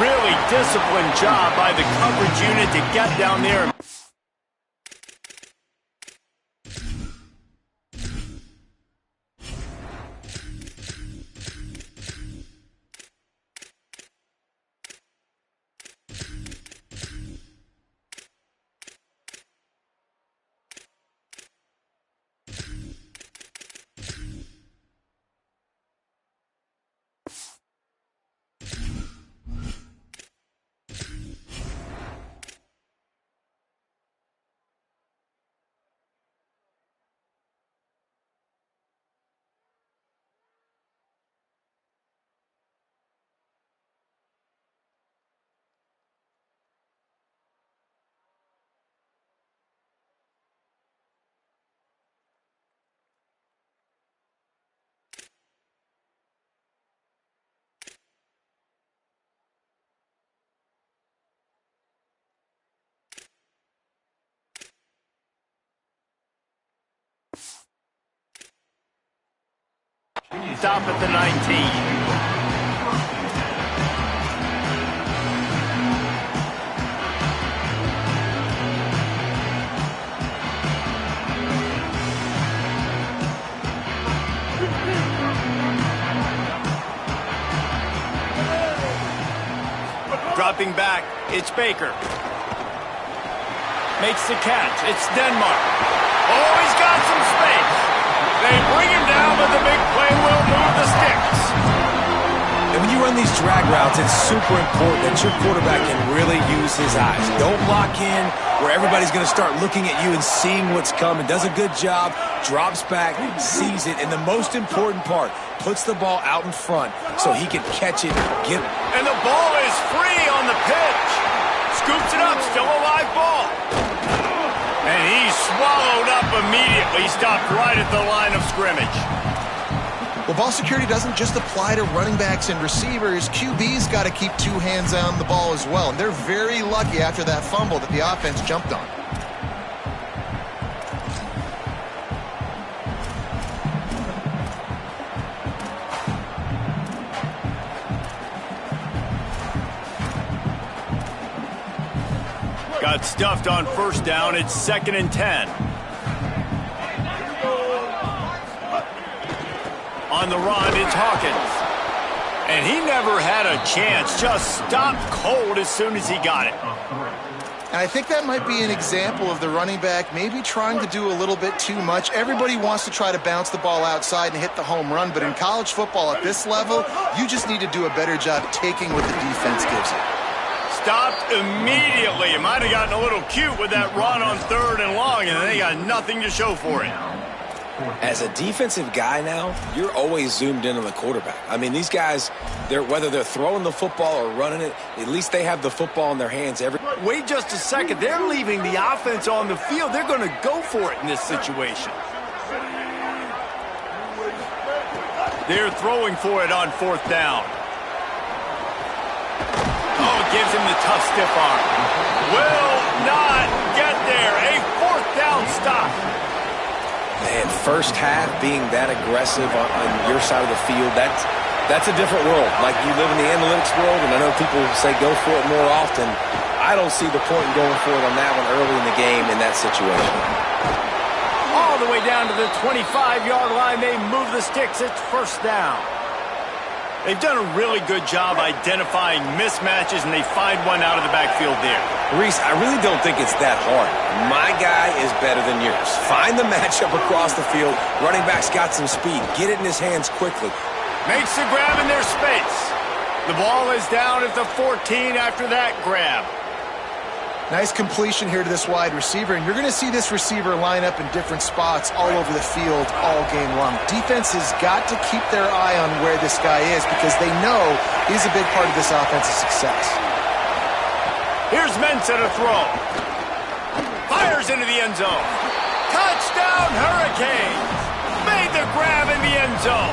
really disciplined job by the coverage unit to get down there. Stop at the 19. Dropping back, it's Baker. Makes the catch, it's Denmark. Oh, he's got some space. They bring him down, but the big play will move the sticks. And when you run these drag routes, it's super important that your quarterback can really use his eyes. Don't lock in where everybody's going to start looking at you and seeing what's coming. Does a good job, drops back, sees it, and the most important part, puts the ball out in front so he can catch it, get it. And the ball is free on the pitch. Scoops it up, still a live ball. And he's swallowed up immediately, stopped right at the line of scrimmage. Well, ball security doesn't just apply to running backs and receivers. QB's got to keep two hands on the ball as well. And they're very lucky after that fumble that the offense jumped on. Got stuffed on first down. It's 2nd and 10. On the run, it's Hawkins. And he never had a chance. Just stopped cold as soon as he got it. And I think that might be an example of the running back maybe trying to do a little bit too much. Everybody wants to try to bounce the ball outside and hit the home run. But in college football at this level, you just need to do a better job taking what the defense gives you. Stopped immediately. It might have gotten a little cute with that run on 3rd and long, and they got nothing to show for it. As a defensive guy now, you're always zoomed in on the quarterback. I mean, these guys, whether they're throwing the football or running it, at least they have the football in their hands. Wait just a second. They're leaving the offense on the field. They're going to go for it in this situation. They're throwing for it on 4th down. Oh, gives him the tough stiff arm. Will not get there. A 4th down stop. Man, first half being that aggressive on your side of the field, that's a different world. Like, you live in the analytics world, and I know people say go for it more often. I don't see the point in going for it on that one early in the game in that situation. All the way down to the 25-yard line. They move the sticks. It's 1st down. They've done a really good job identifying mismatches, and they find one out of the backfield there. Reese, I really don't think it's that hard. My guy is better than yours. Find the matchup across the field. Running back's got some speed. Get it in his hands quickly. Makes the grab in their space. The ball is down at the 14 after that grab. Nice completion here to this wide receiver, and you're going to see this receiver line up in different spots all over the field all game long. Defense has got to keep their eye on where this guy is because they know he's a big part of this offense's success. Here's Mensah to throw. Fires into the end zone. Touchdown, Hurricanes! Made the grab in the end zone.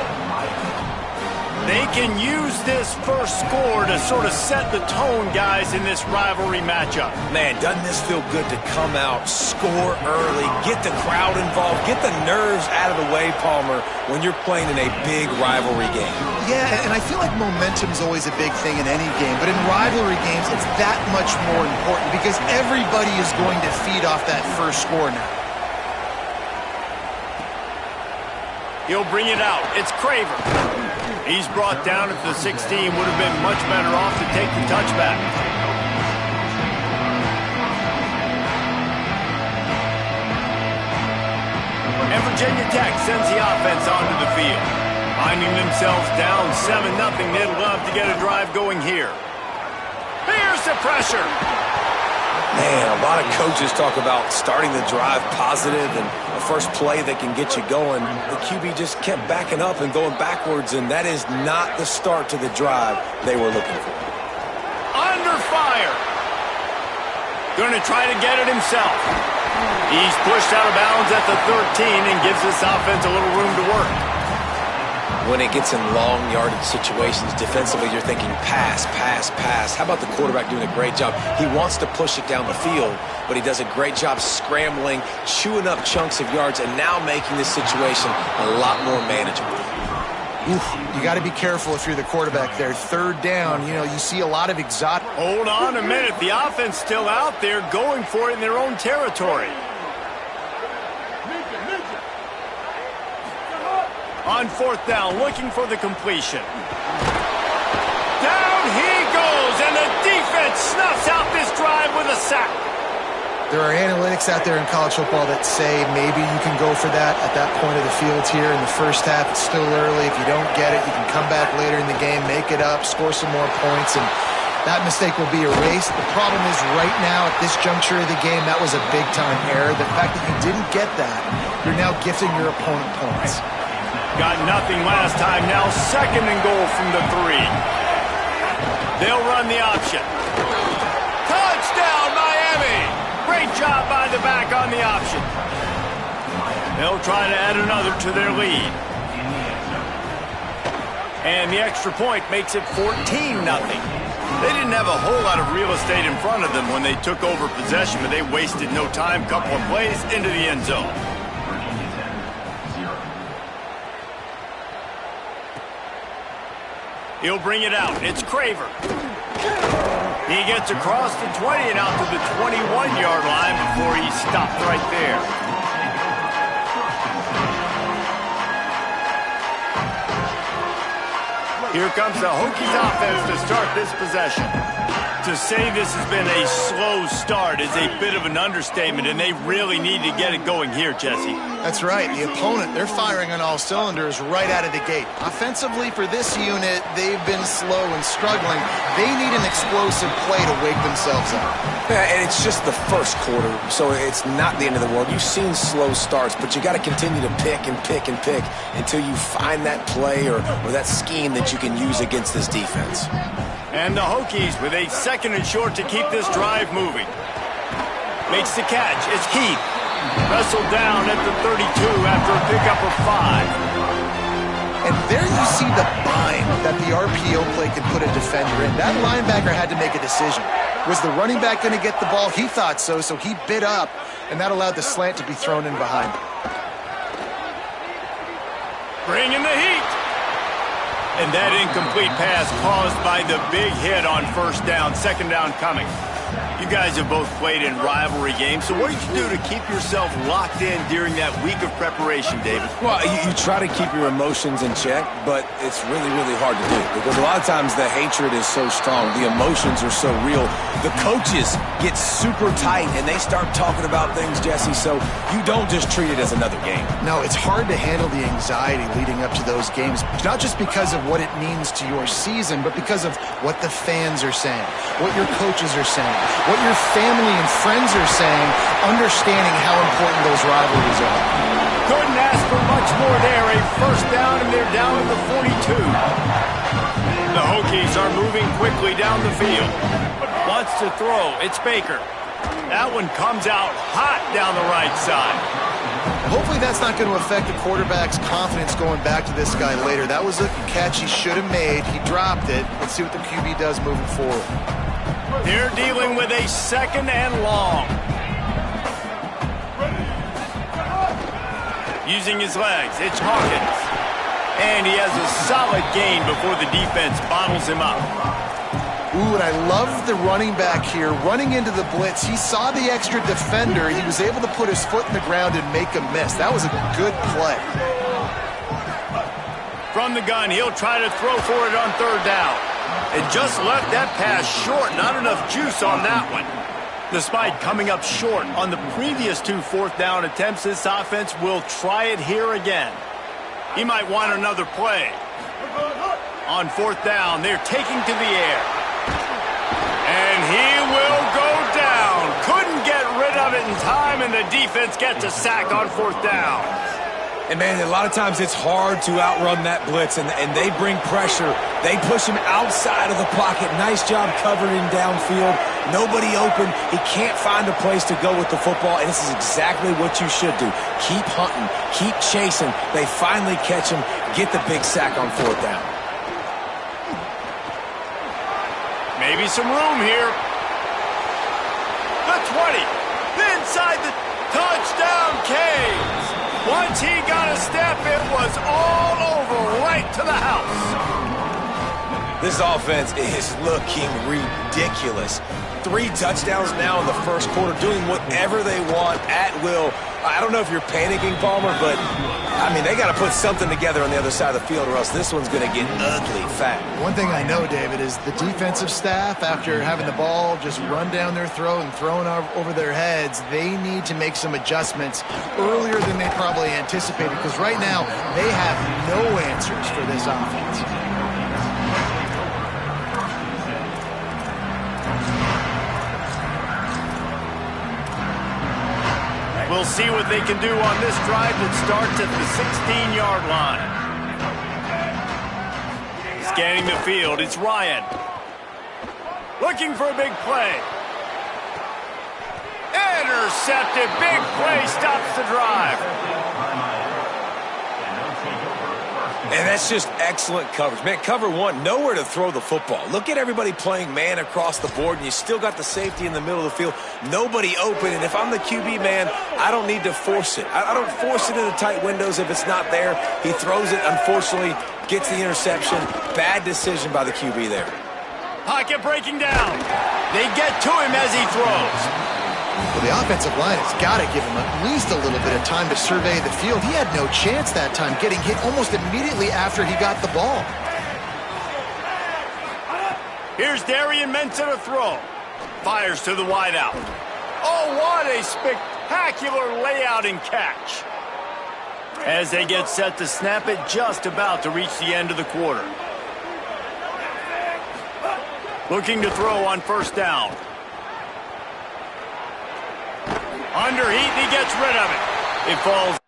They can use this first score to sort of set the tone, guys, in this rivalry matchup. Man, doesn't this feel good to come out, score early, get the crowd involved, get the nerves out of the way, Palmer, when you're playing in a big rivalry game? Yeah, and I feel like momentum's always a big thing in any game, but in rivalry games, it's that much more important because everybody is going to feed off that first score now. He'll bring it out. It's Craver. He's brought down at the 16. Would have been much better off to take the touchback. And Virginia Tech sends the offense onto the field. Finding themselves down 7-0, they'd love to get a drive going here. Here's the pressure. Man, a lot of coaches talk about starting the drive positive and a first play that can get you going. The QB just kept backing up and going backwards, and that is not the start to the drive they were looking for. Under fire. Going to try to get it himself. He's pushed out of bounds at the 13 and gives this offense a little room to work. When it gets in long yardage situations, defensively, you're thinking pass, pass, pass. How about the quarterback doing a great job? He wants to push it down the field, but he does a great job scrambling, chewing up chunks of yards, and now making this situation a lot more manageable. Oof, you got to be careful if you're the quarterback there. Third down, you know, you see a lot of exotic. Hold on a minute. The offense still out there going for it in their own territory. On fourth down, looking for the completion. Down he goes, and the defense snuffs out this drive with a sack. There are analytics out there in college football that say maybe you can go for that at that point of the field here in the first half. It's still early. If you don't get it, you can come back later in the game, make it up, score some more points, and that mistake will be erased. The problem is right now at this juncture of the game, that was a big-time error. The fact that you didn't get that, you're now gifting your opponent points. Got nothing last time. Now 2nd and goal from the 3. They'll run the option. Touchdown, Miami! Great job by the back on the option. They'll try to add another to their lead. And the extra point makes it 14-0. They didn't have a whole lot of real estate in front of them when they took over possession, but they wasted no time. Couple of plays into the end zone. He'll bring it out. It's Craver. He gets across the 20 and out to the 21-yard line before he's stopped right there. Here comes the Hokies offense to start this possession. To say this has been a slow start is a bit of an understatement, and they really need to get it going here, Jesse. That's right. The opponent, they're firing on all cylinders right out of the gate. Offensively for this unit, they've been slow and struggling. They need an explosive play to wake themselves up. Yeah, and it's just the first quarter, so it's not the end of the world. You've seen slow starts, but you got to continue to pick and pick and pick until you find that play or that scheme that you can use against this defense. And the Hokies with a 2nd and short to keep this drive moving. Makes the catch. It's Heath. Wrestled down at the 32 after a pickup of 5. And there you see the bind that the RPO play can put a defender in. That linebacker had to make a decision. Was the running back going to get the ball? He thought so, so he bit up, and that allowed the slant to be thrown in behind him. Bringing the heat. And that incomplete pass caused by the big hit on first down. 2nd down coming. You guys have both played in rivalry games, so what did you do to keep yourself locked in during that week of preparation, David? Well, you try to keep your emotions in check, but it's really, really hard to do because a lot of times the hatred is so strong, the emotions are so real. The coaches get super tight, and they start talking about things, Jesse, so you don't just treat it as another game. No, it's hard to handle the anxiety leading up to those games, not just because of what it means to your season, but because of what the fans are saying, what your coaches are saying, what your family and friends are saying, understanding how important those rivalries are. Couldn't ask for much more there. A first down, and they're down at the 42. The Hokies are moving quickly down the field. Wants to throw. It's Baker. That one comes out hot down the right side. Hopefully that's not going to affect the quarterback's confidence going back to this guy later. That was a catch he should have made. He dropped it. Let's see what the QB does moving forward. They're dealing with a 2nd and long. Using his legs, it's Hawkins. And he has a solid gain before the defense bottles him up. Ooh, and I love the running back here. Running into the blitz, he saw the extra defender. He was able to put his foot in the ground and make a miss. That was a good play. From the gun, he'll try to throw for it on 3rd down. And just left that pass short. Not enough juice on that one. Despite coming up short on the previous 2 4th down attempts, this offense will try it here again. He might want another play. On 4th down, they're taking to the air. And he will go down. Couldn't get rid of it in time, and the defense gets a sack on 4th down. And, man, a lot of times it's hard to outrun that blitz, and they bring pressure. They push him outside of the pocket. Nice job covering him downfield. Nobody open. He can't find a place to go with the football, and this is exactly what you should do. Keep hunting. Keep chasing. They finally catch him, get the big sack on 4th down. Maybe some room here. The 20. Inside the touchdown Canes. Once he got a step, it was all over, right to the house. This offense is looking ridiculous. 3 touchdowns now in the first quarter, doing whatever they want at will. I don't know if you're panicking, Palmer, but, I mean, they got to put something together on the other side of the field or else this one's going to get ugly fast. One thing I know, David, is the defensive staff, after having the ball just run down their throat and thrown over their heads, they need to make some adjustments earlier than they probably anticipated, because right now they have no answers for this offense. We'll see what they can do on this drive that starts at the 16-yard line. Scanning the field, it's Ryan. Looking for a big play. Intercepted, big play, stops the drive. And that's just excellent coverage. Man, cover 1, nowhere to throw the football. Look at everybody playing man across the board, and you still got the safety in the middle of the field. Nobody open, and if I'm the QB, man, I don't need to force it. I don't force it into tight windows if it's not there. He throws it, unfortunately, gets the interception. Bad decision by the QB there. Pocket breaking down. They get to him as he throws. Well, the offensive line has got to give him at least a little bit of time to survey the field. He had no chance that time, getting hit almost immediately after he got the ball. Here's Darian Mensa to throw. Fires to the wideout. Oh, what a spectacular layout and catch. As they get set to snap it, just about to reach the end of the quarter. Looking to throw on 1st down. Under heat, and he gets rid of it. It falls.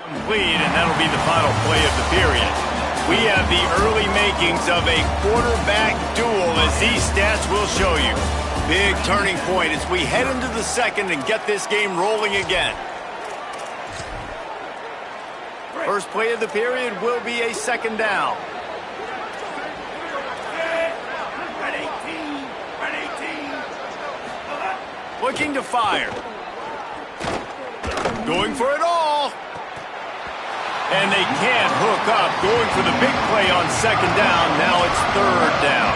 Complete, and that'll be the final play of the period. We have the early makings of a quarterback duel, as these stats will show you. Big turning point as we head into the 2nd and get this game rolling again. First play of the period will be a 2nd down. Looking to fire. Going for it all. And they can't hook up. Going for the big play on 2nd down. Now it's 3rd down.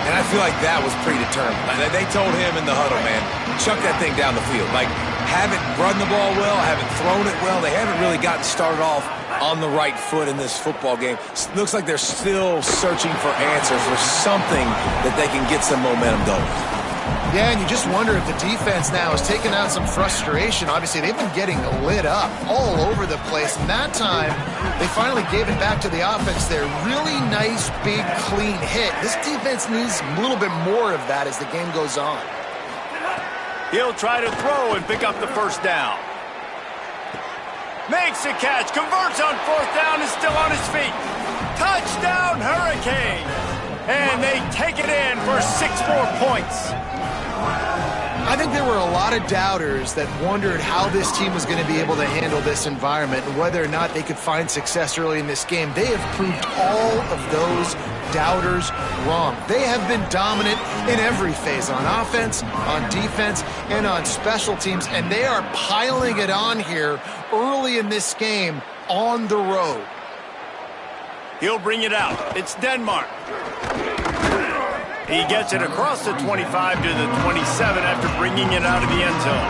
And I feel like that was predetermined. They told him in the huddle, man, chuck that thing down the field. Like, haven't run the ball well, haven't thrown it well. They haven't really gotten started off on the right foot in this football game. Looks like they're still searching for answers, for something that they can get some momentum going. Yeah, and you just wonder if the defense now has taken out some frustration. Obviously, they've been getting lit up all over the place. And that time, they finally gave it back to the offense there. Really nice, big, clean hit. This defense needs a little bit more of that as the game goes on. He'll try to throw and pick up the 1st down. Makes a catch, converts on 4th down, is still on his feet. Touchdown, Hurricane! And they take it in for 6 more points. I think there were a lot of doubters that wondered how this team was going to be able to handle this environment and whether or not they could find success early in this game. They have proved all of those doubters wrong. They have been dominant in every phase, on offense, on defense, and on special teams, and they are piling it on here early in this game on the road. He'll bring it out. It's Denmark. He gets it across the 25 to the 27 after bringing it out of the end zone.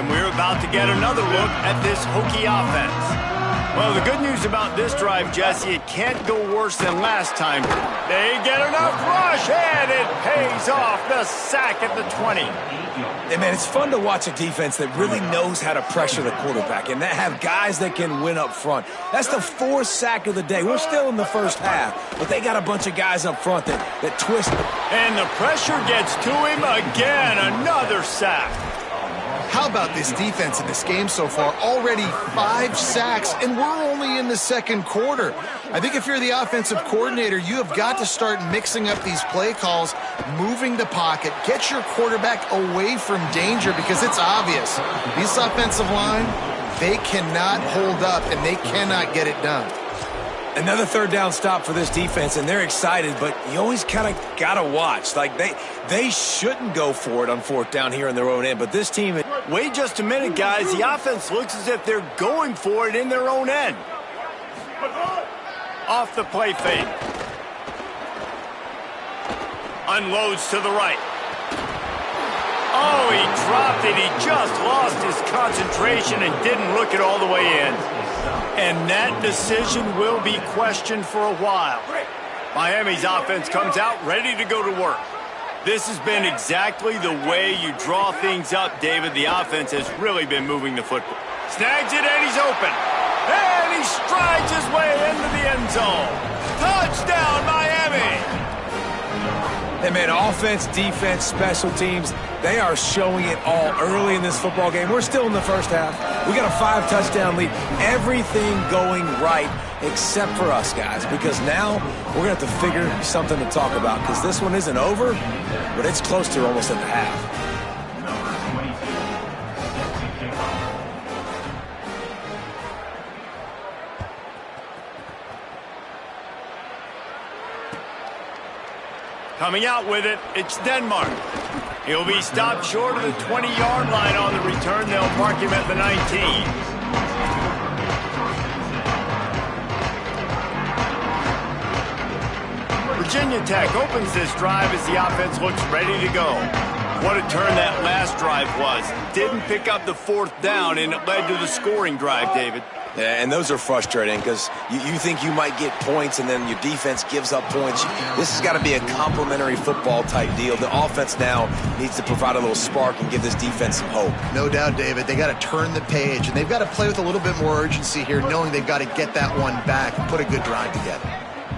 And we're about to get another look at this Hokie offense. Well, the good news about this drive, Jesse, it can't go worse than last time. They get enough rush, and it pays off. The sack at the 20. Hey, man, it's fun to watch a defense that really knows how to pressure the quarterback and that have guys that can win up front. That's the 4th sack of the day. We're still in the first half, but they got a bunch of guys up front that twist. And the pressure gets to him again. Another sack. How about this defense in this game so far? Already 5 sacks, and we're only in the second quarter. I think if you're the offensive coordinator, you have got to start mixing up these play calls, moving the pocket, get your quarterback away from danger, because it's obvious. This offensive line, they cannot hold up, and they cannot get it done. Another 3rd down stop for this defense, and they're excited, but you always kind of got to watch. Like, they shouldn't go for it on 4th down here in their own end, but this team... Wait just a minute, guys. The offense looks as if they're going for it in their own end. Off the play fake. Unloads to the right. Oh, he dropped it. He just lost his concentration and didn't look it all the way in. And that decision will be questioned for a while. Miami's offense comes out ready to go to work. This has been exactly the way you draw things up, David. The offense has really been moving the football. Snags it, and he's open. And he strides his way into the end zone. Touchdown, Miami! Hey, man, offense, defense, special teams, they are showing it all early in this football game. We're still in the first half. We got a 5-touchdown lead. Everything going right except for us, guys, because now we're going to have to figure something to talk about, because this one isn't over, but it's close to almost at the half. Coming out with it, it's Denmark. He'll be stopped short of the 20-yard line on the return. They'll mark him at the 19. Virginia Tech opens this drive as the offense looks ready to go. What a turn that last drive was. Didn't pick up the 4th down, and it led to the scoring drive, David. Yeah, and those are frustrating because you think you might get points and then your defense gives up points. This has got to be a complementary football type deal. The offense now needs to provide a little spark and give this defense some hope. No doubt, David. They got to turn the page, and they've got to play with a little bit more urgency here, knowing they've got to get that one back and put a good drive together.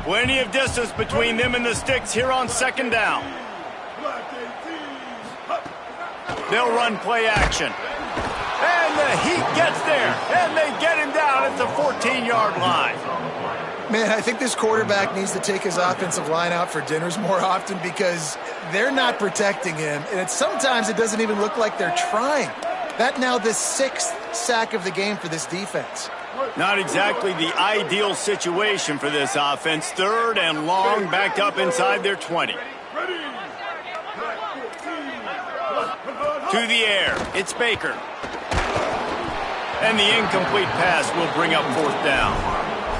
Plenty of distance between them and the sticks here on 2nd down. They'll run play action. And the Heat gets there, and they get him down at the 14-yard line. Man, I think this quarterback needs to take his offensive line out for dinners more often, because they're not protecting him, and sometimes it doesn't even look like they're trying. That now the 6th sack of the game for this defense. Not exactly the ideal situation for this offense. 3rd and long, backed up inside their 20. To the air, it's Baker. And the incomplete pass will bring up 4th down.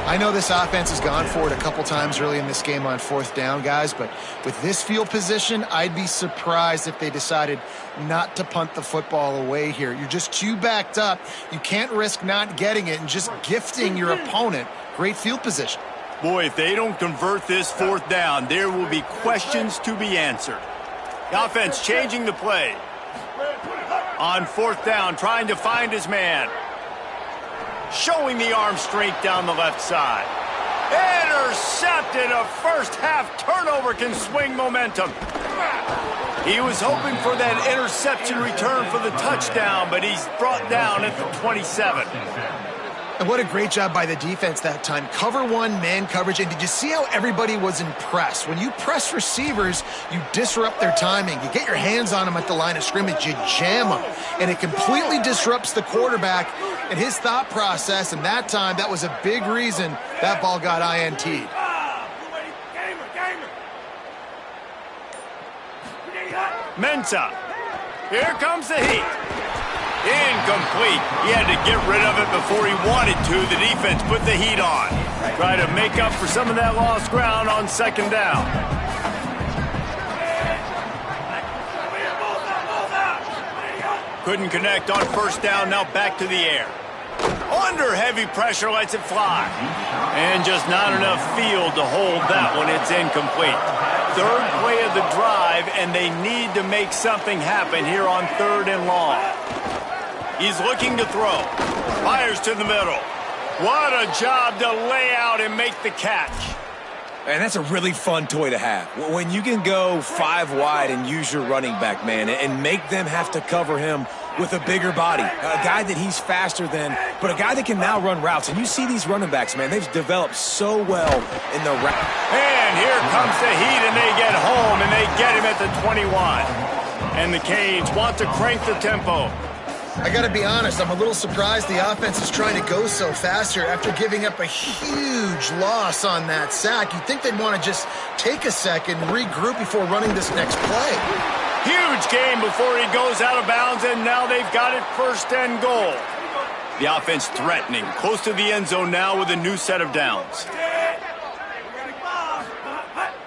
I know this offense has gone for it a couple times early in this game on 4th down, guys, but with this field position, I'd be surprised if they decided not to punt the football away here. You're just too backed up. You can't risk not getting it and just gifting your opponent great field position. Boy, if they don't convert this 4th down, there will be questions to be answered. The offense changing the play. On 4th down, trying to find his man. Showing the arm strength down the left side. Intercepted. A first half turnover can swing momentum. He was hoping for that interception return for the touchdown, but he's brought down at the 27. And what a great job by the defense that time. Cover one, man coverage. And did you see how everybody was impressed? When you press receivers, you disrupt their timing. You get your hands on them at the line of scrimmage. You jam them. And it completely disrupts the quarterback and his thought process. And that time, that was a big reason that ball got INT'd. Mensah. Here comes the heat. Incomplete. He had to get rid of it before he wanted to. The defense put the heat on. Try to make up for some of that lost ground on second down. Couldn't connect on first down. Now back to the air. Under heavy pressure, lets it fly. And just not enough field to hold that one. It's incomplete. Third play of the drive, and they need to make something happen here on 3rd and long. He's looking to throw. Fires to the middle. What a job to lay out and make the catch. And that's a really fun toy to have. When you can go 5 wide and use your running back, man, and make them have to cover him with a bigger body. A guy that he's faster than, but a guy that can now run routes. And you see these running backs, man, they've developed so well in the route. And here comes the heat, and they get home, and they get him at the 21. And the Canes want to crank the tempo. I got to be honest, I'm a little surprised the offense is trying to go so fast here after giving up a huge loss on that sack. You'd think they'd want to just take a second, regroup before running this next play. Huge game before he goes out of bounds, and now they've got it 1st and goal. The offense threatening, close to the end zone now with a new set of downs.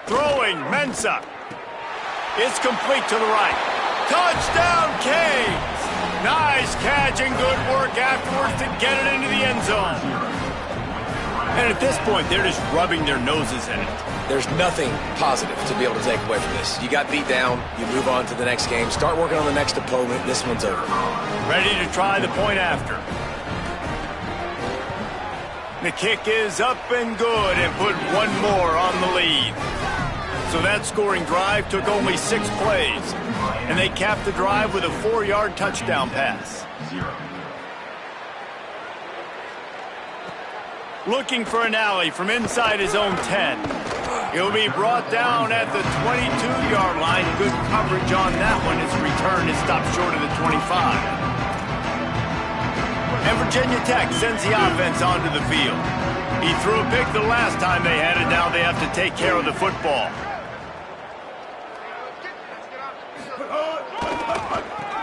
Throwing, Mensah. It's complete to the right. Touchdown, Canes! Nice catch and good work afterwards to get it into the end zone. And at this point, they're just rubbing their noses in it. There's nothing positive to be able to take away from this. You got beat down, you move on to the next game, start working on the next opponent, this one's over. Ready to try the point after. The kick is up and good and put one more on the lead. So that scoring drive took only 6 plays, and they capped the drive with a 4-yard touchdown pass. Looking for an alley from inside his own 10. He'll be brought down at the 22-yard line. Good coverage on that one. His return is stopped short of the 25. And Virginia Tech sends the offense onto the field. He threw a pick the last time they had it. Now they have to take care of the football.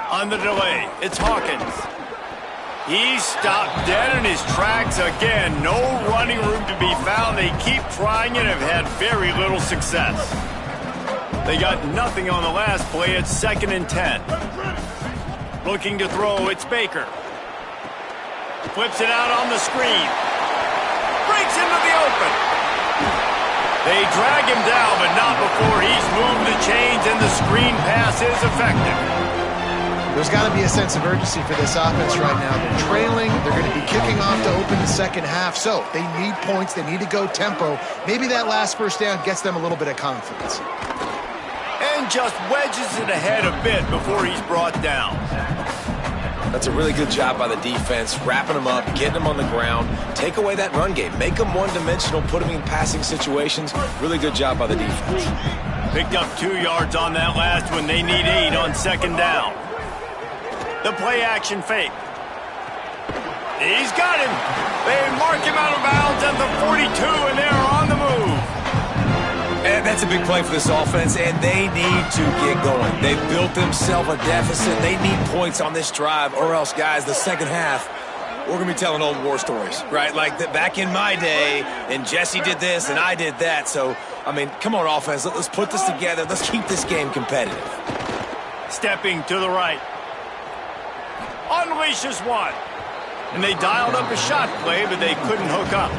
On the delay, it's Hawkins. He's stopped dead in his tracks again. No running room to be found. They keep trying and have had very little success. They got nothing on the last play. It's 2nd and 10. Looking to throw, it's Baker. Flips it out on the screen. Breaks into the open. They drag him down, but not before he's moved the chains and the screen pass is effective. There's got to be a sense of urgency for this offense right now. They're trailing. They're going to be kicking off to open the second half. So they need points. They need to go tempo. Maybe that last first down gets them a little bit of confidence. And just wedges it ahead a bit before he's brought down. That's a really good job by the defense, wrapping them up, getting them on the ground, take away that run game, make them one-dimensional, put them in passing situations. Really good job by the defense. Picked up 2 yards on that last one. They need 8 on second down. The play-action fake. He's got him. They mark him out of bounds at the 42, and they're on the move. And that's a big play for this offense, and they need to get going. They've built themselves a deficit. They need points on this drive, or else, guys, the second half, we're going to be telling old war stories, right? Like back in my day, and Jesse did this, and I did that. So, I mean, come on, offense. Let's put this together. Let's keep this game competitive. Stepping to the right. Unleashes one. And they dialed up a shot play, but they couldn't hook up.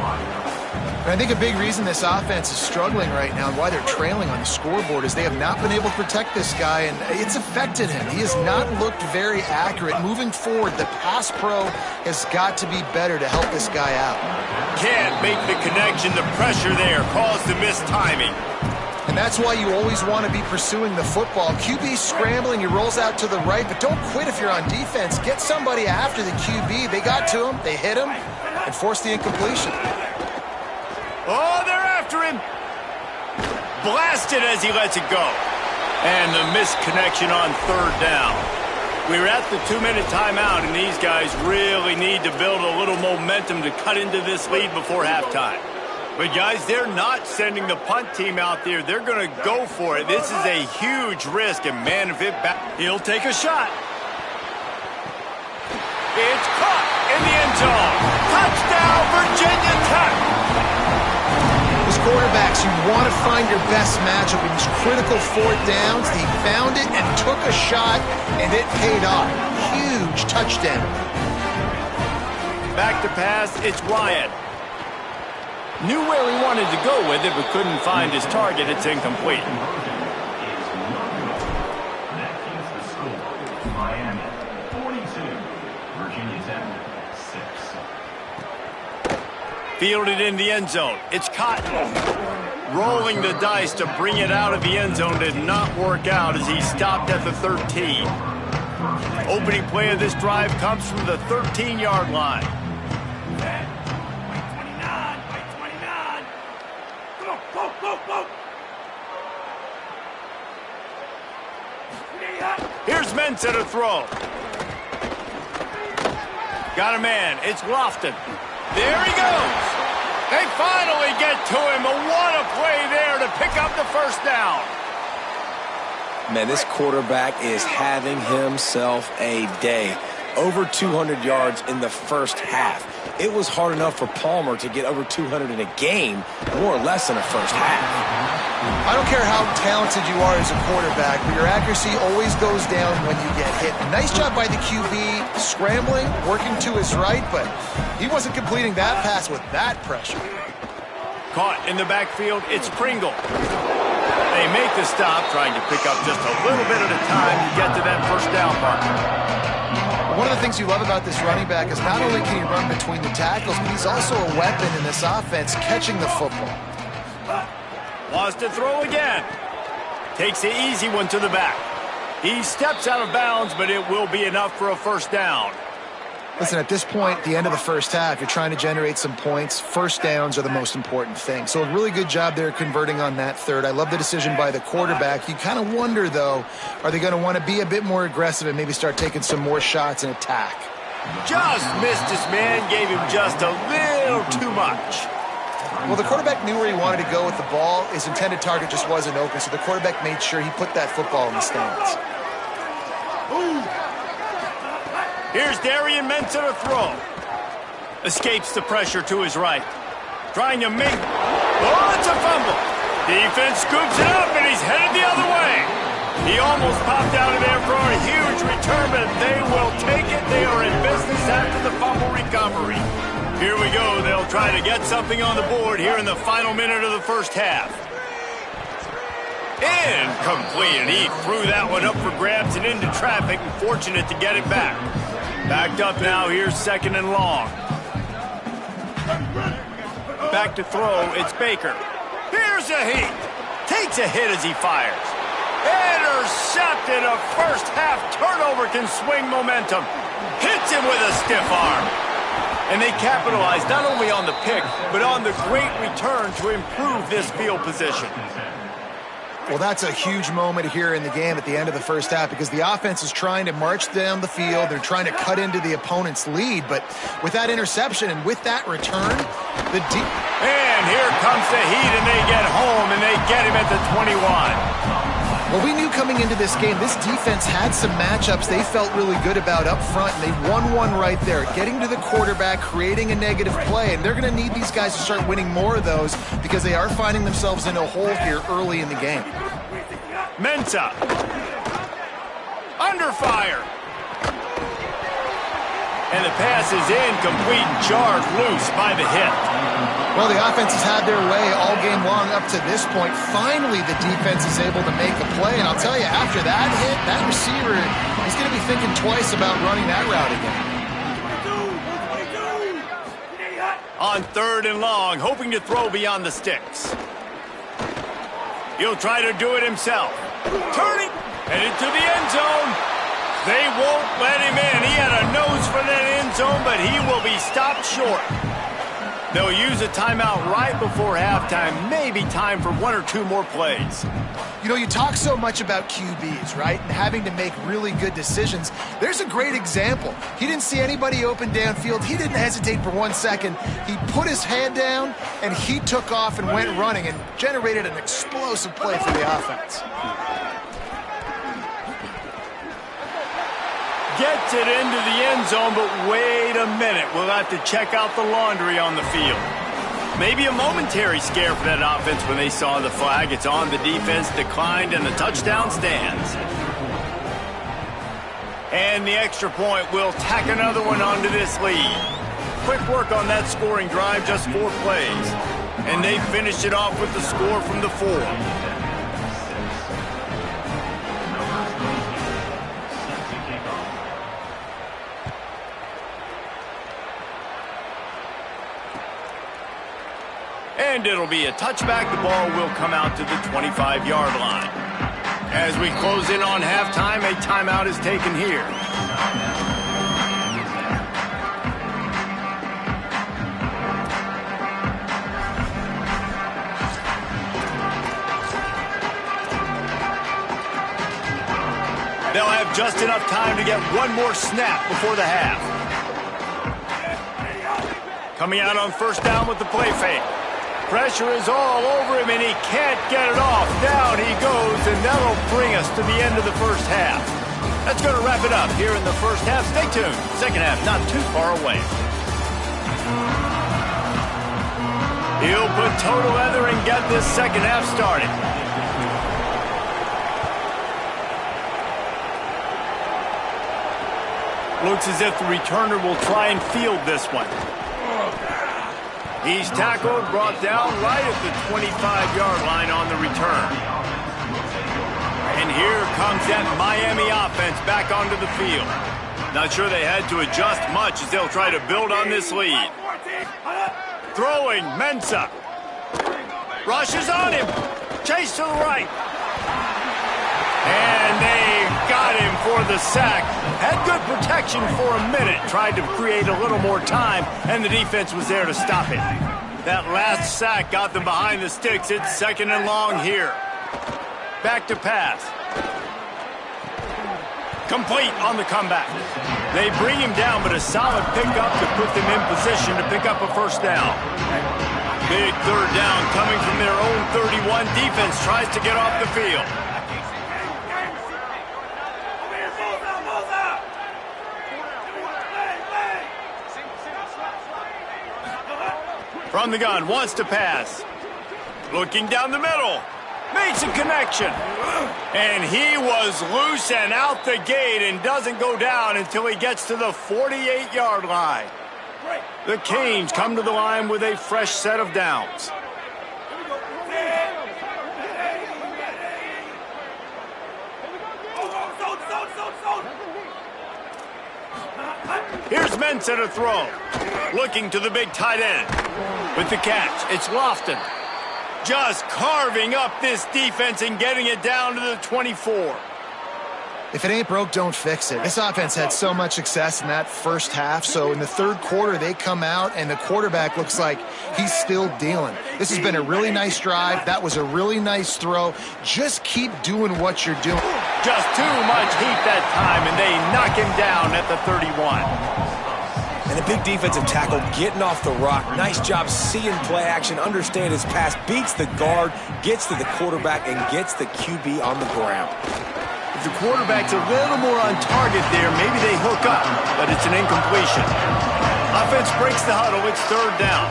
And I think a big reason this offense is struggling right now and why they're trailing on the scoreboard is they have not been able to protect this guy, and it's affected him. He has not looked very accurate. Moving forward, the pass pro has got to be better to help this guy out. Can't make the connection. The pressure there caused the missed timing. And And that's why you always want to be pursuing the football. QB scrambling, he rolls out to the right, but don't quit if you're on defense. Get somebody after the QB. They got to him, they hit him, and forced the incompletion. Oh, they're after him. Blasted as he lets it go. And the missed connection on third down. We're at the 2-minute timeout, and these guys really need to build a little momentum to cut into this lead before halftime. But, guys, they're not sending the punt team out there. They're going to go for it. This is a huge risk, and, man, if it he'll take a shot. It's caught in the end zone. Touchdown, Virginia Tech. As quarterbacks, you want to find your best matchup in these critical fourth downs. He found it and took a shot, and it paid off. Huge touchdown. Back to pass, it's Ryan. Knew where he wanted to go with it, but couldn't find his target. It's incomplete. That keeps the score. Miami 42, Virginia Tech 6. Fielded in the end zone. It's Cotton. Rolling the dice to bring it out of the end zone did not work out as he stopped at the 13. Opening play of this drive comes from the 13-yard line. Here's Mensah to throw. Got a man. It's Lofton. There he goes. They finally get to him. But what a play there to pick up the first down. Man, this quarterback is having himself a day. Over 200 yards in the first half. It was hard enough for Palmer to get over 200 in a game, more or less in the first half. I don't care how talented you are as a quarterback, but your accuracy always goes down when you get hit. Nice job by the QB, scrambling, working to his right, but he wasn't completing that pass with that pressure. Caught in the backfield, it's Pringle. They make the stop, trying to pick up just a little bit at a time to get to that first down marker. One of the things you love about this running back is not only can he run between the tackles, but he's also a weapon in this offense, catching the football. Wants to throw again. Takes the easy one to the back. He steps out of bounds, but it will be enough for a first down. Listen, at this point, the end of the first half, you're trying to generate some points. First downs are the most important thing. So a really good job there converting on that third. I love the decision by the quarterback. You kind of wonder, though, are they going to want to be a bit more aggressive and maybe start taking some more shots and attack? Just missed his man, gave him just a little too much. Well, the quarterback knew where he wanted to go with the ball. His intended target just wasn't open, so the quarterback made sure he put that football in the stands. Here's Darian Mensah to throw. Escapes the pressure to his right. Trying to make... Oh, it's a fumble. Defense scoops it up, and he's headed the other way. He almost popped out of there for a huge return, but they will take it. They are in business after the fumble recovery. Here we go. They'll try to get something on the board here in the final minute of the first half. Incomplete, and he threw that one up for grabs and into traffic, and fortunate to get it back. Backed up now, here's second and long. Back to throw, it's Baker. Here's a heat. Takes a hit as he fires. Intercepted, a first half turnover can swing momentum. Hits him with a stiff arm. And they capitalize not only on the pick, but on the great return to improve this field position. Well, that's a huge moment here in the game at the end of the first half because the offense is trying to march down the field. They're trying to cut into the opponent's lead, but with that interception and with that return, And here comes the heat, and they get home, and they get him at the 21. Well, we knew coming into this game, this defense had some matchups they felt really good about up front, and they won one right there, getting to the quarterback, creating a negative play, and they're going to need these guys to start winning more of those because they are finding themselves in a hole here early in the game. Mensah. Under fire. And the pass is incomplete and jarred loose by the hit. Well, the offense has had their way all game long up to this point. Finally, the defense is able to make a play. And I'll tell you, after that hit, that receiver is going to be thinking twice about running that route again. On third and long, hoping to throw beyond the sticks. He'll try to do it himself. Turning, headed to the end zone. They won't let him in. He had a nose for that end zone, but he will be stopped short. They'll use a timeout right before halftime. Maybe time for 1 or 2 more plays. You know, you talk so much about QBs, right? And having to make really good decisions. There's a great example. He didn't see anybody open downfield. He didn't hesitate for 1 second. He put his hand down, and he took off and went running and generated an explosive play for the offense. Gets it into the end zone, but wait a minute. We'll have to check out the laundry on the field. Maybe a momentary scare for that offense when they saw the flag. It's on, the defense declined, and the touchdown stands. And the extra point will tack another one onto this lead. Quick work on that scoring drive, just 4 plays. And they finished it off with the score from the 4. And it'll be a touchback. The ball will come out to the 25-yard line. As we close in on halftime, a timeout is taken here. They'll have just enough time to get one more snap before the half. Coming out on first down with the play fake. Pressure is all over him, and he can't get it off. Down he goes, and that'll bring us to the end of the first half. That's going to wrap it up here in the first half. Stay tuned. Second half not too far away. He'll put toe to leather and get this second half started. Looks as if the returner will try and field this one. He's tackled, brought down right at the 25-yard line on the return. And here comes that Miami offense back onto the field. Not sure they had to adjust much as they'll try to build on this lead. Throwing, Mensah. Rushes on him. Chase to the right. And they got him for the sack. Had good protection for a minute. Tried to create a little more time, and the defense was there to stop it. That last sack got them behind the sticks. It's second and long here. Back to pass. Complete on the comeback. They bring him down, but a solid pickup to put them in position to pick up a first down. Big third down coming from their own 31. Defense tries to get off the field. From the gun, wants to pass. Looking down the middle. Makes a connection. And he was loose and out the gate and doesn't go down until he gets to the 48-yard line. The Canes come to the line with a fresh set of downs. Here's Mensah to throw. Looking to the big tight end. With the catch, it's Lofton. Just carving up this defense and getting it down to the 24. If it ain't broke, don't fix it. This offense had so much success in that first half, so in the third quarter they come out and the quarterback looks like he's still dealing. This has been a really nice drive. That was a really nice throw. Just keep doing what you're doing. Just too much heat that time, and they knock him down at the 31. And a big defensive tackle getting off the rock. Nice job seeing play action, understand his pass, beats the guard, gets to the quarterback, and gets the QB on the ground. If the quarterback's a little more on target there, maybe they hook up, but it's an incompletion. Offense breaks the huddle. It's third down.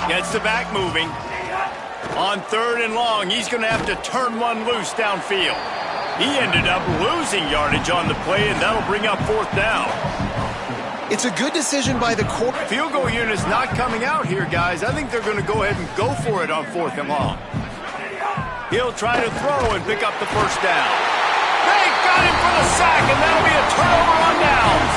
Gets the back moving. On third and long, he's going to have to turn one loose downfield. He ended up losing yardage on the play, and that'll bring up fourth down. It's a good decision by the quarterback. Field goal unit's not coming out here, guys. I think they're going to go ahead and go for it on fourth and long. He'll try to throw and pick up the first down. They got him for the sack, and that'll be a turnover on downs.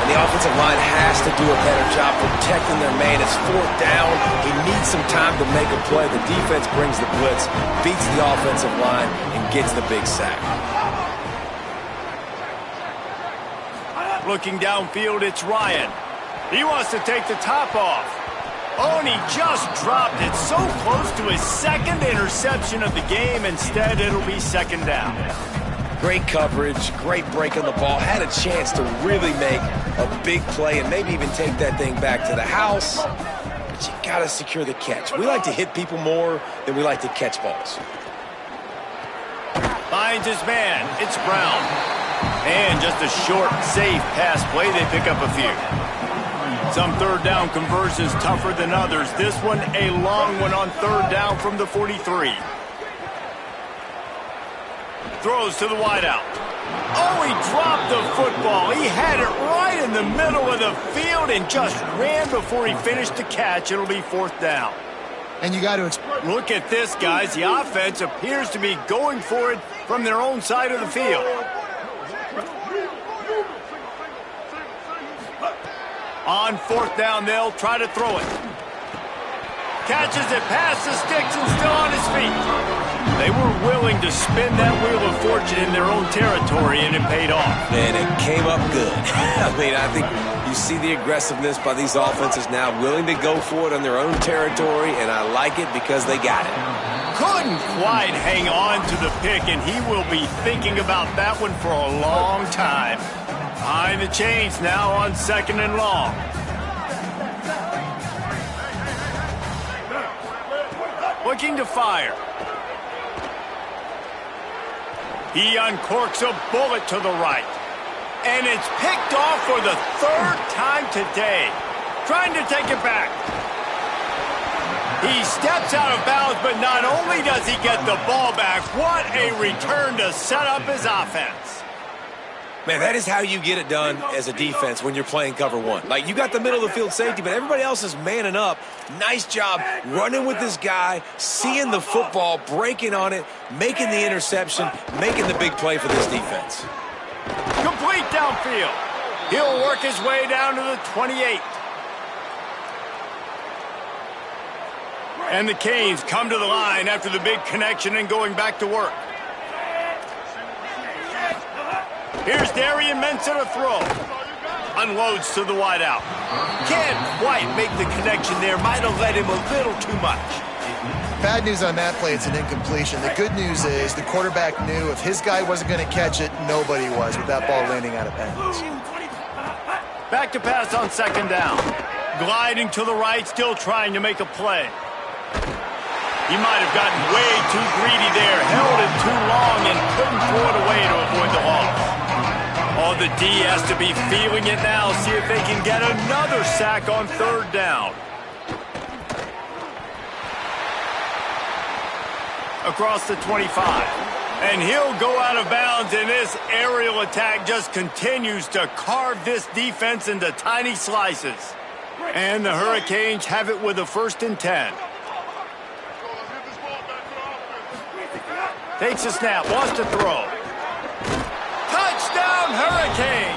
And the offensive line has to do a better job protecting their man. It's fourth down. He needs some time to make a play. The defense brings the blitz, beats the offensive line, and gets the big sack. Looking downfield, it's Ryan. He wants to take the top off. Oh, and he just dropped it so close to his second interception of the game. Instead, it'll be second down. Great coverage, great break on the ball. Had a chance to really make a big play and maybe even take that thing back to the house. But you got to secure the catch. We like to hit people more than we like to catch balls. Finds his man. It's Brown. And just a short, safe pass play. They pick up a few. Some third down conversions tougher than others. This one a long one on third down from the 43. Throws to the wideout. Oh, he dropped the football. He had it right in the middle of the field and just ran before he finished the catch. It'll be fourth down. And you got to look at this, guys. The offense appears to be going for it from their own side of the field. On fourth down, they'll try to throw it. Catches it past the sticks and still on his feet. They were willing to spin that wheel of fortune in their own territory, and it paid off. And it came up good. I mean, I think you see the aggressiveness by these offenses now, willing to go for it on their own territory, and I like it because they got it. Couldn't quite hang on to the pick, and he will be thinking about that one for a long time. Behind the chains now on second and long. Looking to fire. He uncorks a bullet to the right. And it's picked off for the third time today. Trying to take it back. He steps out of bounds, but not only does he get the ball back, what a return to set up his offense. Man, that is how you get it done as a defense when you're playing cover one. Like, you got the middle of the field safety, but everybody else is manning up. Nice job running with this guy, seeing the football, breaking on it, making the interception, making the big play for this defense. Complete downfield. He'll work his way down to the 28. And the Canes come to the line after the big connection and going back to work. Here's Darian Mensah to throw. Unloads to the wideout. Can't quite make the connection there. Might have led him a little too much. Bad news on that play, it's an incompletion. The good news is the quarterback knew if his guy wasn't going to catch it, nobody was with that ball landing out of bounds. Back to pass on second down. Gliding to the right, still trying to make a play. He might have gotten way too greedy there, held it too long, and couldn't throw it away to avoid the loss. Oh, the D has to be feeling it now. See if they can get another sack on third down. Across the 25. And he'll go out of bounds, and this aerial attack just continues to carve this defense into tiny slices. And the Hurricanes have it with a 1st and 10. Takes a snap, wants to throw. Touchdown, Hurricane!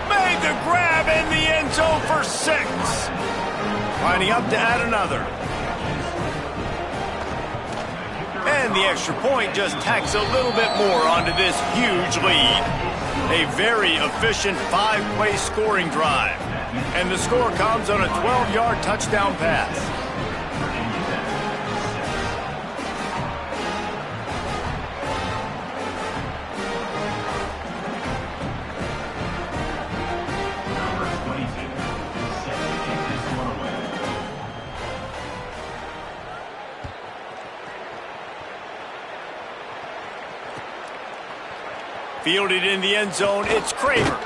Made the grab in the end zone for 6. Lining up to add another. And the extra point just tacks a little bit more onto this huge lead. A very efficient 5-play scoring drive. And the score comes on a 12-yard touchdown pass. Fielded in the end zone, it's Kramer.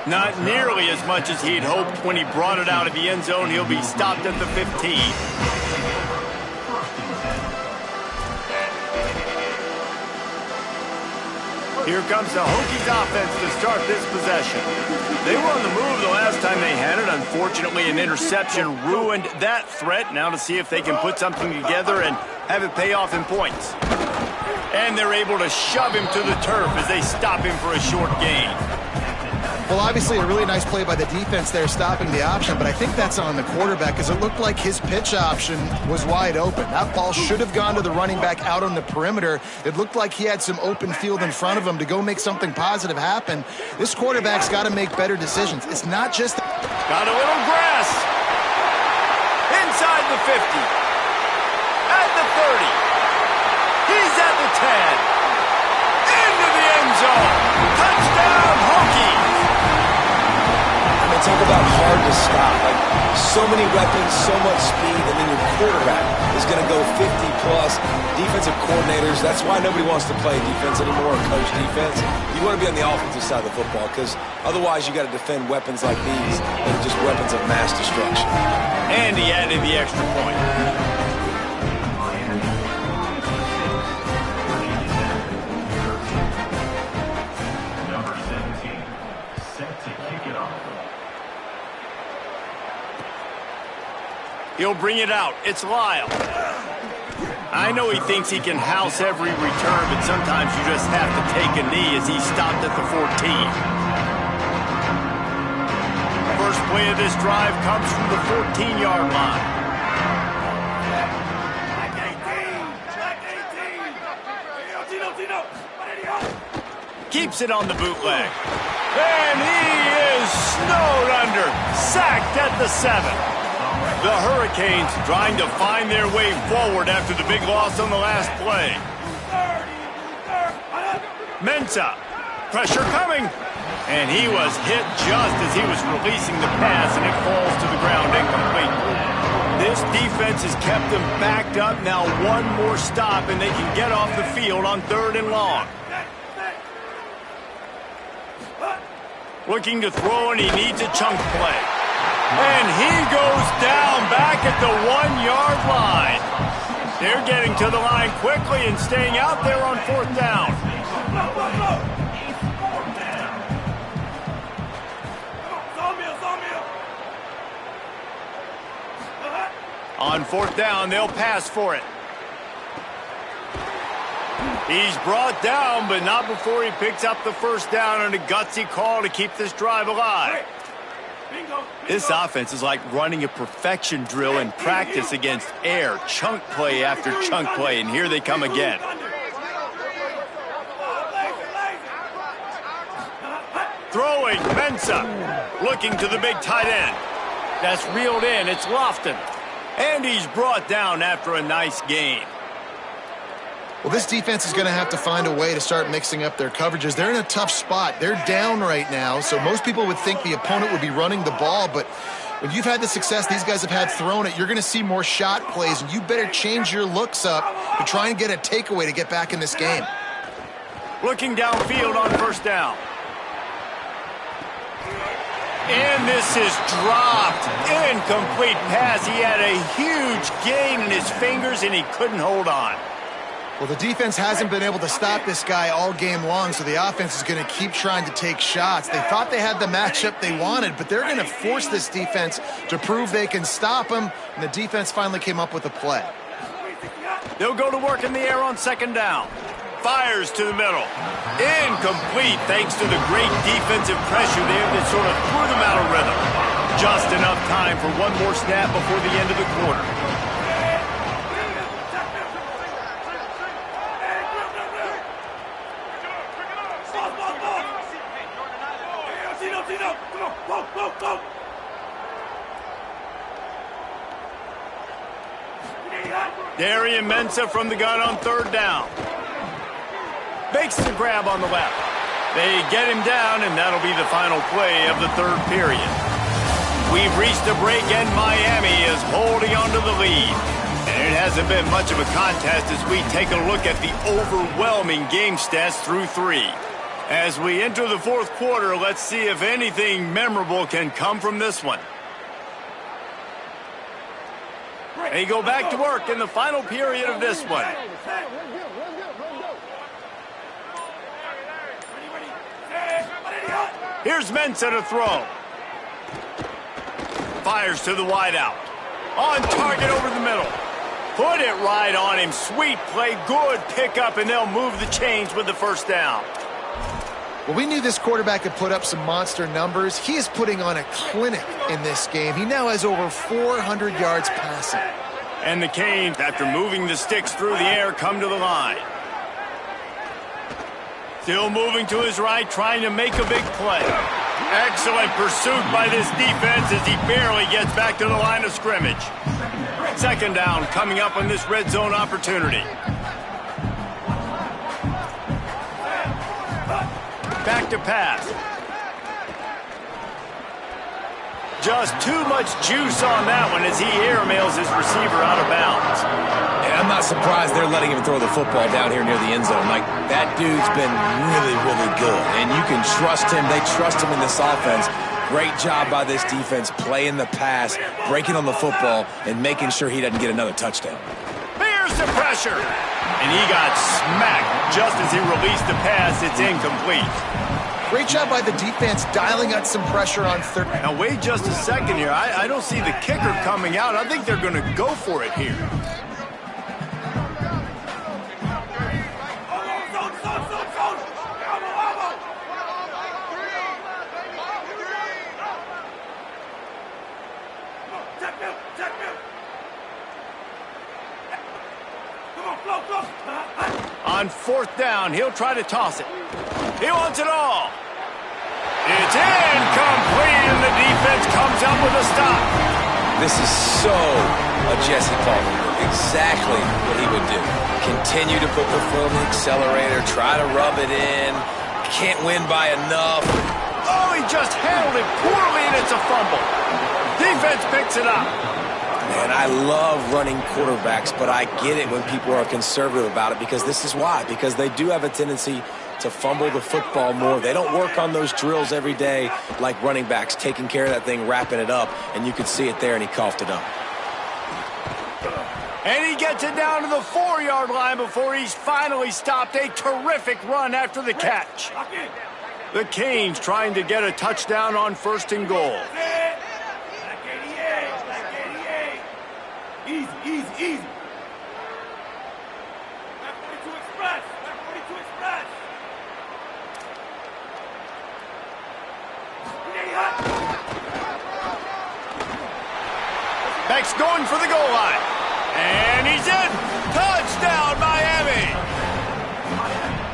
Not nearly as much as he'd hoped when he brought it out of the end zone. He'll be stopped at the 15. Here comes the Hokies offense to start this possession. They were on the move the last time they had it. Unfortunately, an interception ruined that threat. Now to see if they can put something together and have it pay off in points. And they're able to shove him to the turf as they stop him for a short gain. Well, obviously a really nice play by the defense there, stopping the option, but I think that's on the quarterback because it looked like his pitch option was wide open. That ball should have gone to the running back out on the perimeter. It looked like he had some open field in front of him to go make something positive happen. This quarterback's got to make better decisions. It's not just... Got a little grass. Inside the 50. At the 30. He's at the 10. Into the end zone. Touchdown, Hokies. Talk about hard to stop. Like, so many weapons, so much speed, and then your quarterback is going to go 50-plus. Defensive coordinators, that's why nobody wants to play defense anymore or coach defense. You want to be on the offensive side of the football because otherwise you got to defend weapons like these that are just weapons of mass destruction. And he added the extra point. Number 17, set to kick it off. He'll bring it out. It's Lyle. I know he thinks he can house every return, but sometimes you just have to take a knee as he stopped at the 14. First play of this drive comes from the 14-yard line. Keeps it on the bootleg. And he is snowed under. Sacked at the 7. The Hurricanes trying to find their way forward after the big loss on the last play. Mensah. Pressure coming. And he was hit just as he was releasing the pass, and it falls to the ground incomplete. This defense has kept them backed up. Now one more stop, and they can get off the field on 3rd and long. Looking to throw, and he needs a chunk play. And he goes down back at the 1-yard line. They're getting to the line quickly and staying out there on 4th down. On 4th down, they'll pass for it. He's brought down, but not before he picks up the 1st down on a gutsy call to keep this drive alive. This offense is like running a perfection drill in practice against air. Chunk play after chunk play, and here they come again. Throwing, Mensah. Looking to the big tight end. That's reeled in, it's Lofton. And he's brought down after a nice gain. Well, this defense is going to have to find a way to start mixing up their coverages. They're in a tough spot. They're down right now, so most people would think the opponent would be running the ball, but when you've had the success these guys have had throwing it, you're going to see more shot plays, and you better change your looks up to try and get a takeaway to get back in this game. Looking downfield on 1st down. And this is dropped. Incomplete pass. He had a huge gain in his fingers, and he couldn't hold on. Well, the defense hasn't been able to stop this guy all game long, so the offense is going to keep trying to take shots. They thought they had the matchup they wanted, but they're going to force this defense to prove they can stop him, and the defense finally came up with a play. They'll go to work in the air on 2nd down. Fires to the middle. Incomplete thanks to the great defensive pressure there that sort of threw them out of rhythm. Just enough time for one more snap before the end of the quarter. Darian Mensah from the gun on 3rd down. Makes the grab on the left. They get him down, and that'll be the final play of the 3rd period. We've reached a break, and Miami is holding on to the lead. And it hasn't been much of a contest as we take a look at the overwhelming game stats through 3. As we enter the 4th quarter, let's see if anything memorable can come from this one. They go back to work in the final period of this one. Here's Mensah to throw. Fires to the wideout. On target over the middle. Put it right on him. Sweet play, good pickup, and they'll move the chains with the 1st down. Well, we knew this quarterback could put up some monster numbers. He is putting on a clinic in this game. He now has over 400 yards passing. And the Canes, after moving the sticks through the air, come to the line. Still moving to his right, trying to make a big play. Excellent pursuit by this defense as he barely gets back to the line of scrimmage. Second down coming up on this red zone opportunity. Back to pass. Just too much juice on that one as he airmails his receiver out of bounds. And I'm not surprised they're letting him throw the football down here near the end zone. Like, that dude's been really, really good. And you can trust him. They trust him in this offense. Great job by this defense playing the pass, breaking on the football, and making sure he doesn't get another touchdown. Here's the pressure. And he got smacked just as he released the pass. It's incomplete. Great job by the defense dialing out some pressure on third. Now, wait just a second here. I don't see the kicker coming out. I think they're going to go for it here. On fourth down, he'll try to toss it. He wants it all. It's incomplete, and the defense comes up with a stop. This is so a Jesse Palmer. Exactly what he would do. Continue to put the foot on the accelerator, try to rub it in. Can't win by enough. Oh, he just handled it poorly, and it's a fumble. Defense picks it up. Man, I love running quarterbacks, but I get it when people are conservative about it because this is why. Because they do have a tendency to fumble the football more. They don't work on those drills every day like running backs, taking care of that thing, wrapping it up, and you could see it there, and he coughed it up. And he gets it down to the 4-yard line before he's finally stopped. A terrific run after the catch. The Canes trying to get a touchdown on first and goal. Easy, easy, easy. Back 42 express. Back 42 express. Beck's going for the goal line. And he's in. Touchdown, Miami.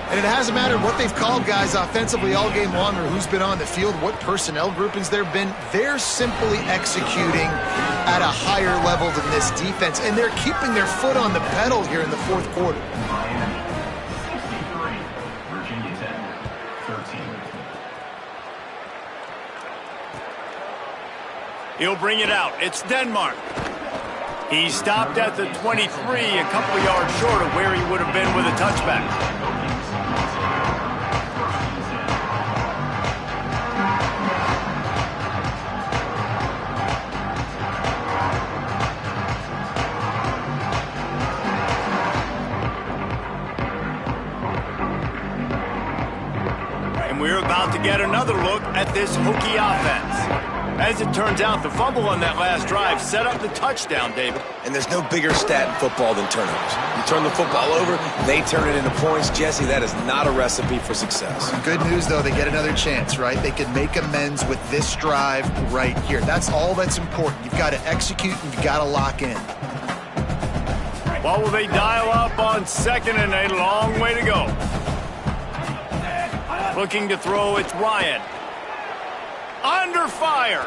And it hasn't mattered what they've called guys offensively all game long or who's been on the field, what personnel groupings there have been. They're simply executing at a higher level than this defense, and they're keeping their foot on the pedal here in the fourth quarter. Miami 63, Virginia Tech 13. He'll bring it out. It's Denmark. He stopped at the 23, a couple yards short of where he would have been with a touchback. And we're about to get another look at this Hokie offense. As it turns out, the fumble on that last drive set up the touchdown, David. And there's no bigger stat in football than turnovers. You turn the football over, they turn it into points. Jesse, that is not a recipe for success. Good news, though, they get another chance, right? They can make amends with this drive right here. That's all that's important. You've got to execute and you've got to lock in. What will they dial up on second and a long way to go? Looking to throw, it's Ryan. Under fire.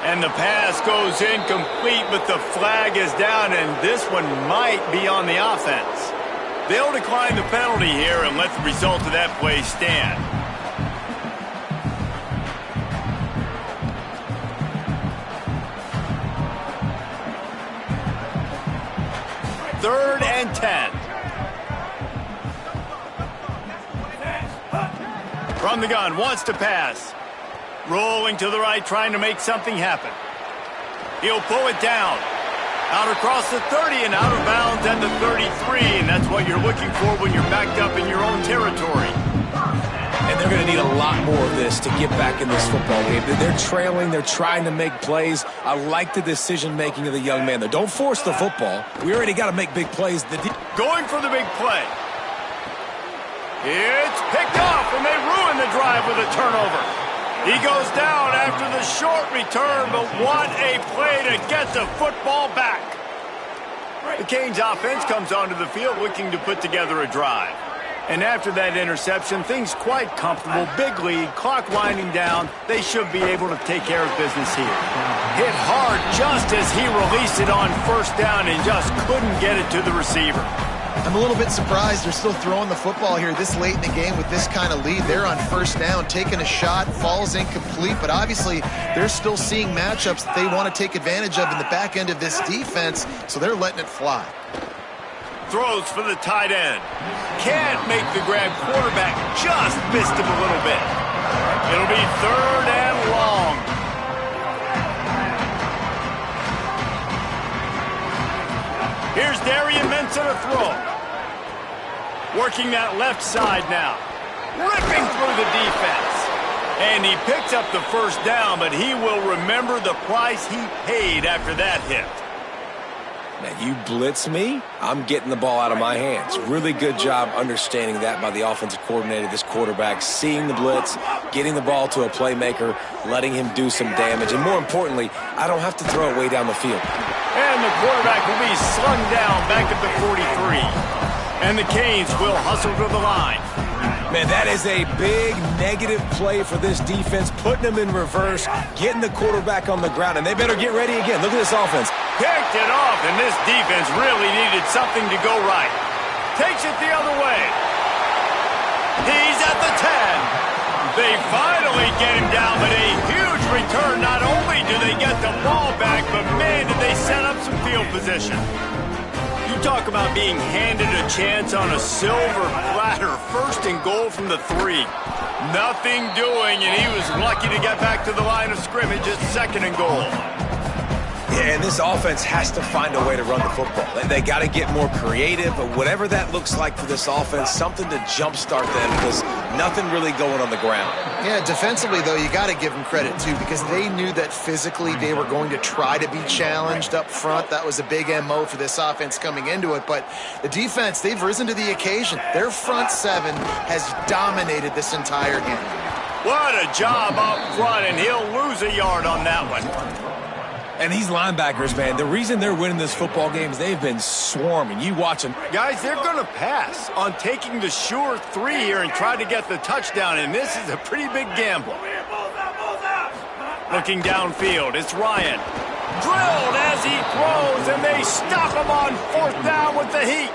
And the pass goes incomplete, but the flag is down, and this one might be on the offense. They'll decline the penalty here and let the result of that play stand. Third and 10. From the gun, wants to pass. Rolling to the right, trying to make something happen. He'll pull it down. Out across the 30 and out of bounds at the 33. And that's what you're looking for when you're backed up in your own territory. And they're going to need a lot more of this to get back in this football game. They're trailing. They're trying to make plays. I like the decision-making of the young man there. Don't force the football. We already got to make big plays. Going for the big play. It's picked off, and they ruin the drive with a turnover. He goes down after the short return, but what a play to get the football back. The Canes offense comes onto the field looking to put together a drive. And after that interception, things quite comfortable. Big lead, clock winding down. They should be able to take care of business here. Hit hard just as he released it on first down and just couldn't get it to the receiver. I'm a little bit surprised they're still throwing the football here this late in the game with this kind of lead. They're on first down, taking a shot, falls incomplete, but obviously they're still seeing matchups that they want to take advantage of in the back end of this defense, so they're letting it fly. Throws for the tight end. Can't make the grab. Quarterback just missed him a little bit. It'll be third and long. Here's Darian Mensah to throw. Working that left side now. Ripping through the defense. And he picks up the first down, but he will remember the price he paid after that hit. Now, you blitz me, I'm getting the ball out of my hands. Really good job understanding that by the offensive coordinator, this quarterback, seeing the blitz, getting the ball to a playmaker, letting him do some damage. And more importantly, I don't have to throw it way down the field. And the quarterback will be slung down back at the 43. And the Canes will hustle to the line. Man, that is a big negative play for this defense, putting them in reverse, getting the quarterback on the ground, and they better get ready again. Look at this offense. Picked it off, and this defense really needed something to go right. Takes it the other way. He's at the 10. They finally get him down, but a huge return. Not only do they get the ball back, but man, did they set up some field position. You talk about being handed a chance on a silver platter. First and goal from the 3. Nothing doing, and he was lucky to get back to the line of scrimmage at second and goal. Yeah, and this offense has to find a way to run the football. They got to get more creative, but whatever that looks like for this offense, something to jumpstart them because nothing really going on the ground. Yeah, defensively, though, you got to give them credit, too, because they knew that physically they were going to try to be challenged up front. That was a big MO for this offense coming into it, but the defense, they've risen to the occasion. Their front seven has dominated this entire game. What a job up front, and he'll lose a yard on that one. And these linebackers, man, the reason they're winning this football game is they've been swarming. You watch them. Guys, they're going to pass on taking the sure 3 here and try to get the touchdown, and this is a pretty big gamble. Looking downfield, it's Ryan. Drilled as he throws, and they stop him on fourth down with the heat.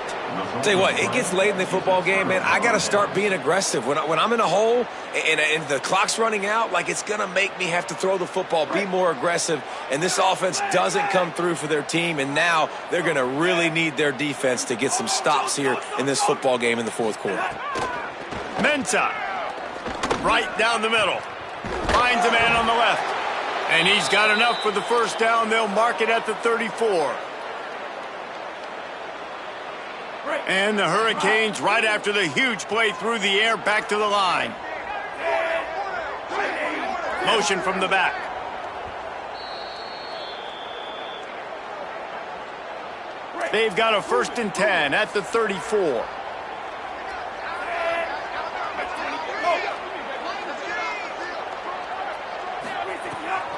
Tell you what, it gets late in the football game, man. I got to start being aggressive. When I'm in a hole and the clock's running out, like it's going to make me have to throw the football, be more aggressive, and this offense doesn't come through for their team, and now they're going to really need their defense to get some stops here in this football game in the fourth quarter. Mensah, right down the middle, finds a man on the left, and he's got enough for the first down. They'll mark it at the 34. And the Hurricanes, right after the huge play through the air, back to the line. Motion from the back. They've got a 1st and 10 at the 34.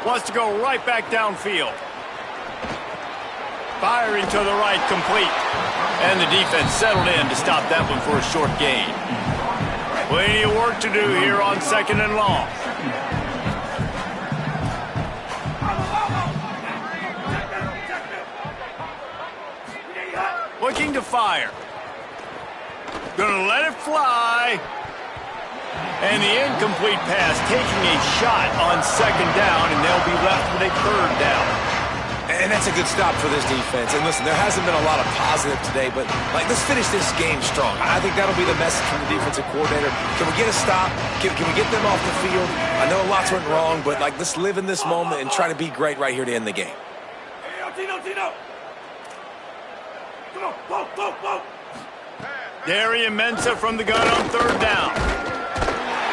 Wants to go right back downfield. Firing to the right, complete. And the defense settled in to stop that one for a short gain. Plenty of work to do here on 2nd and long. Looking to fire. Gonna let it fly. And the incomplete pass taking a shot on 2nd down, and they'll be left with a 3rd down. And that's a good stop for this defense. And listen, there hasn't been a lot of positive today, but let's finish this game strong. I think that'll be the message from the defensive coordinator. Can we get a stop? Can we get them off the field? I know lots went wrong, but let's live in this moment and try to be great right here to end the game. Hey, Tino. Come on, go. Darian Mensah from the gun on 3rd down.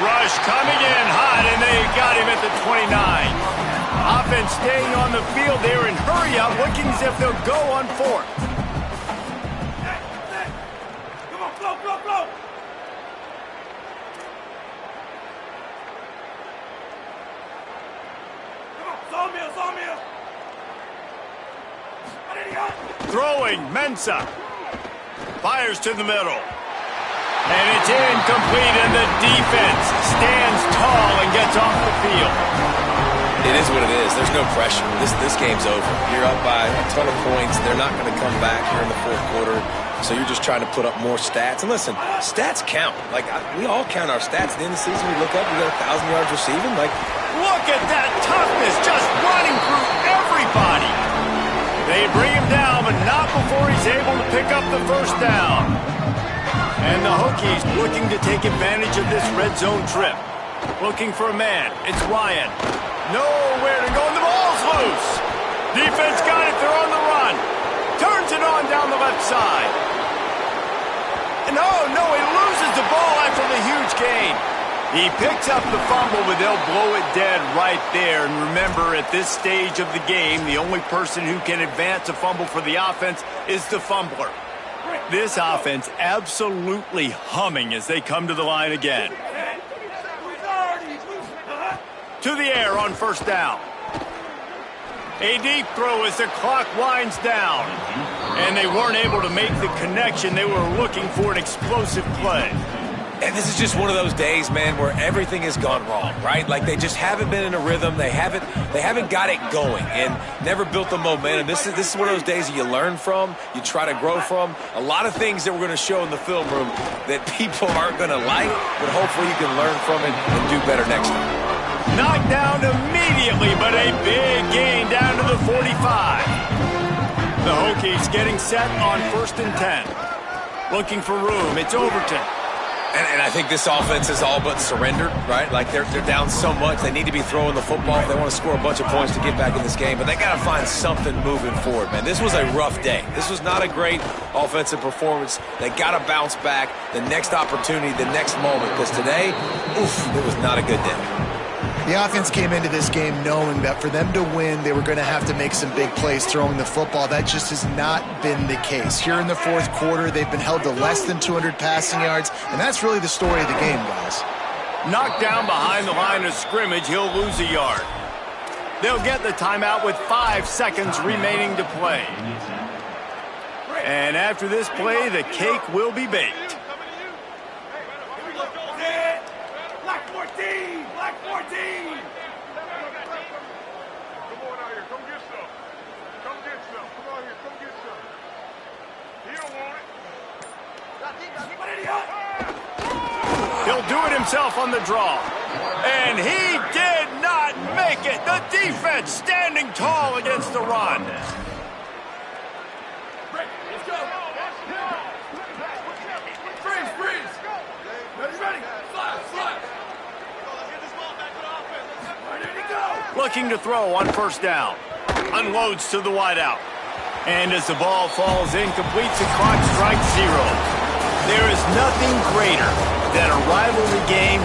Rush coming in hot, and they got him at the 29. Offense staying on the field there in hurry-up, looking as if they'll go on 4th. Come on, blow. Throwing, Mensah. Fires to the middle. And it's incomplete, and the defense stands tall and gets off the field. It is what it is. There's no pressure. This game's over. You're up by a ton of points. They're not going to come back here in the fourth quarter. So you're just trying to put up more stats. And listen, stats count. Like, we all count our stats. At the end of the season, we look up, we got 1,000 yards receiving. Like, look at that toughness, just running through everybody. They bring him down, but not before he's able to pick up the first down. And the Hokies looking to take advantage of this red zone trip. Looking for a man. It's Ryan. Nowhere to go, and the ball's loose. Defense got it. They're on the run. Turns it on down the left side. And oh, no, he loses the ball after the huge gain. He picks up the fumble, but they'll blow it dead right there. And remember, at this stage of the game, the only person who can advance a fumble for the offense is the fumbler. This offense absolutely humming as they come to the line again. To the air on first down. A deep throw as the clock winds down. And they weren't able to make the connection. They were looking for an explosive play. and this is just one of those days, man, where everything has gone wrong, right? Like they just haven't been in a rhythm. They haven't got it going and never built the momentum. This is one of those days that you learn from, you try to grow from. A lot of things that we're going to show in the film room that people aren't going to like, but hopefully you can learn from it and do better next time. Knocked down immediately, but a big gain down to the 45. The Hokies getting set on 1st and 10. Looking for room. It's Overton. And I think this offense is all but surrendered, right? Like they're down so much. They need to be throwing the football if they want to score a bunch of points to get back in this game. But they got to find something moving forward, man. This was a rough day. This was not a great offensive performance. They got to bounce back the next opportunity, the next moment. Because today, it was not a good day. The offense came into this game knowing that for them to win, they were going to have to make some big plays throwing the football. That just has not been the case. Here in the fourth quarter, they've been held to less than 200 passing yards, and that's really the story of the game, guys. Knocked down behind the line of scrimmage, he'll lose a yard. They'll get the timeout with 5 seconds remaining to play. And after this play, the cake will be baked. Black 14! Black 14! Come on out here. Come get some. Come get some. Come on here. Come get some. He don't want it. He'll do it himself on the draw. And he did not make it. The defense standing tall against the run. Let's go! Freeze! Freeze! Ready? Slide! Looking to throw on 1st down. Unloads to the wideout. And as the ball falls incomplete, the clock strikes 0. There is nothing greater than a rivalry game